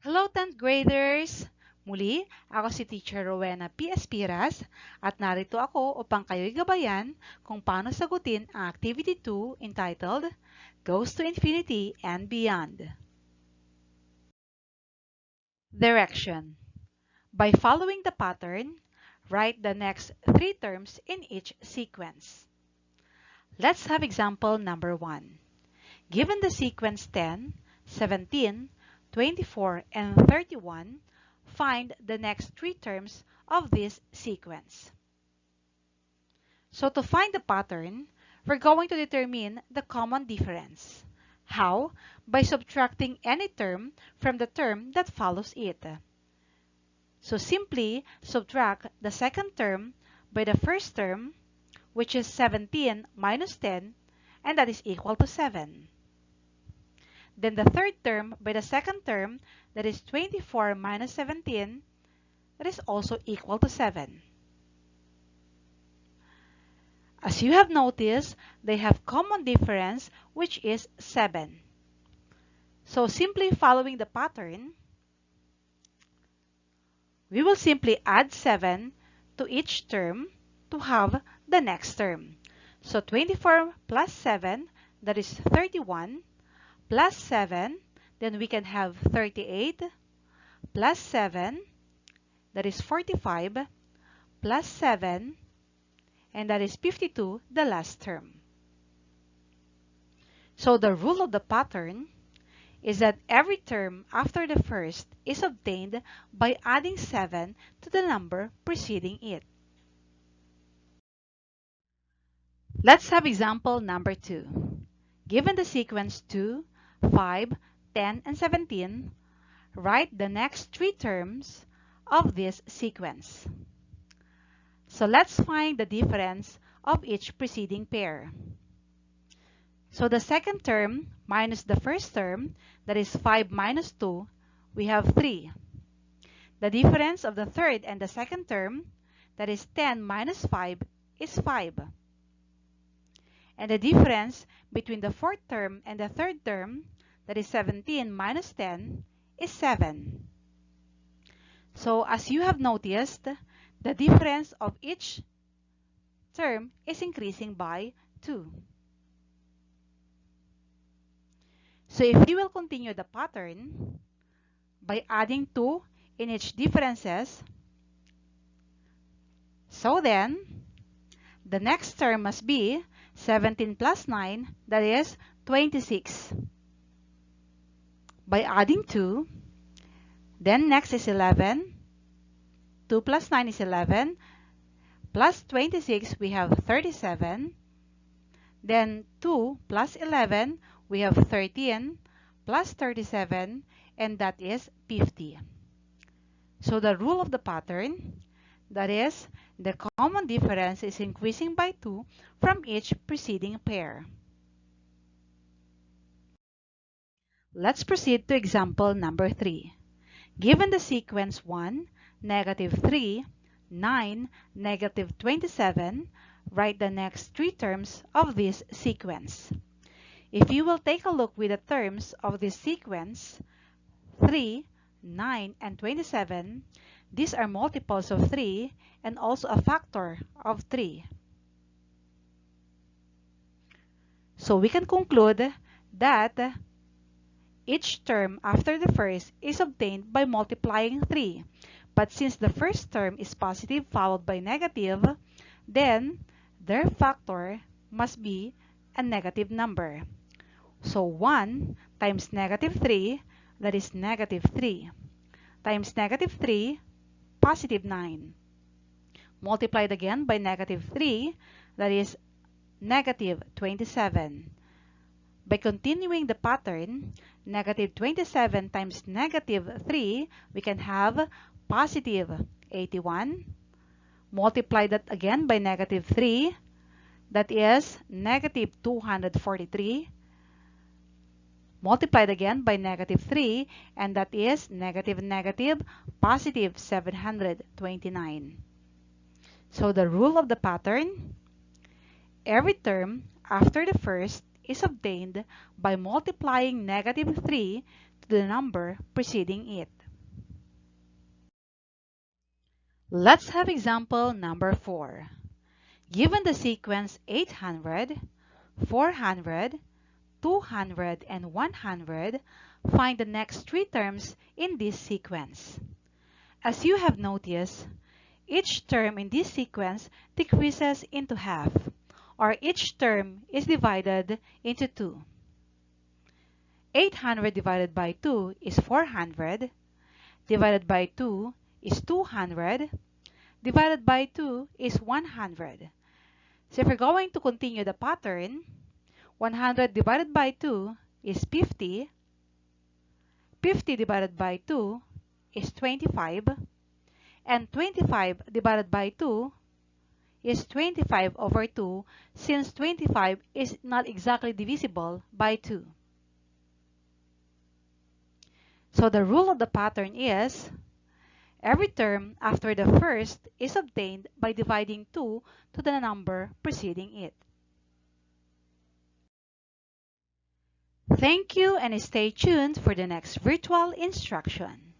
Hello 10th graders! Muli, ako si Teacher Rowena P. Espiras at narito ako upang kayo'y gabayan kung paano sagutin ang Activity 2 entitled Goes to Infinity and Beyond. Direction. By following the pattern, write the next three terms in each sequence. Let's have example number 1. Given the sequence 10, 17, 24, and 31, find the next three terms of this sequence. So to find the pattern, we're going to determine the common difference. How? By subtracting any term from the term that follows it. So simply subtract the second term by the first term, which is 17 minus 10, and that is equal to 7. Then the third term by the second term, that is 24 minus 17, that is also equal to 7. As you have noticed, they have common difference, which is 7. So simply following the pattern, we will simply add 7 to each term to have the next term. So 24 plus 7, that is 31, plus 7, then we can have 38, plus 7, that is 45, plus 7, and that is 52, the last term. So the rule of the pattern is that every term after the first is obtained by adding 7 to the number preceding it. Let's have example number 2. Given the sequence 2, 5, 10, and 17, write the next three terms of this sequence. So let's find the difference of each preceding pair. So the second term minus the first term, that is 5 minus 2, we have 3. The difference of the third and the second term, that is 10 minus 5, is 5. And the difference between the fourth term and the third term, that is 17 minus 10, is 7. So as you have noticed, the difference of each term is increasing by 2. So if you will continue the pattern by adding 2 in each differences, so then the next term must be 17 plus 9, that is 26. By adding 2, then next is 11. 2 plus 9 is 11. Plus 26, we have 37. Then 2 plus 11, we have 13, plus 37, and that is 50. So the rule of the pattern, that is, the common difference is increasing by 2 from each preceding pair. Let's proceed to example number 3. Given the sequence 1, negative 3, 9, negative 27, write the next three terms of this sequence. If you will take a look with the terms of this sequence, 3, 9, and 27, these are multiples of 3 and also a factor of 3. So we can conclude that each term after the first is obtained by multiplying 3. But since the first term is positive followed by negative, then their factor must be a negative number. So 1 times negative 3, that is negative 3, times negative 3, positive 9. Multiplied again by negative 3, that is negative 27. By continuing the pattern, negative 27 times negative 3, we can have positive 81. Multiply that again by negative 3, that is negative 243. Multiplied again by negative 3, and that is negative negative, positive 729. So the rule of the pattern, every term after the first is obtained by multiplying negative 3 to the number preceding it. Let's have example number 4. Given the sequence 800, 400, 200, and 100, find the next three terms in this sequence. As you have noticed, each term in this sequence decreases into half, or each term is divided into 2. 800 divided by 2 is 400, divided by 2 is 200, divided by 2 is 100. So if we're going to continue the pattern, 100 divided by 2 is 50, 50 divided by 2 is 25, and 25 divided by 2 is 25 over 2, since 25 is not exactly divisible by 2. So the rule of the pattern is every term after the first is obtained by dividing 2 to the number preceding it. Thank you and stay tuned for the next virtual instruction.